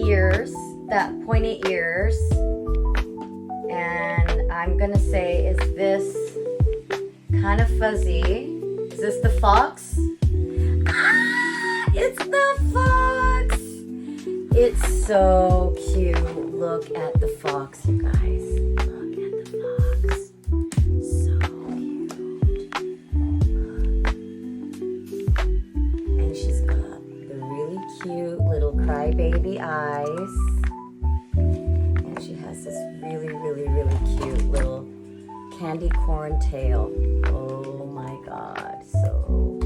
ears, that pointy ears. And I'm gonna say, is this kind of fuzzy? Is this the fox? Ah, it's the fox! It's so cute. Look at the fox, you guys. Look at the fox. So cute. And she's got the really cute little crybaby eyes. And she has this really, really, really cute little candy corn tail. Oh my God, so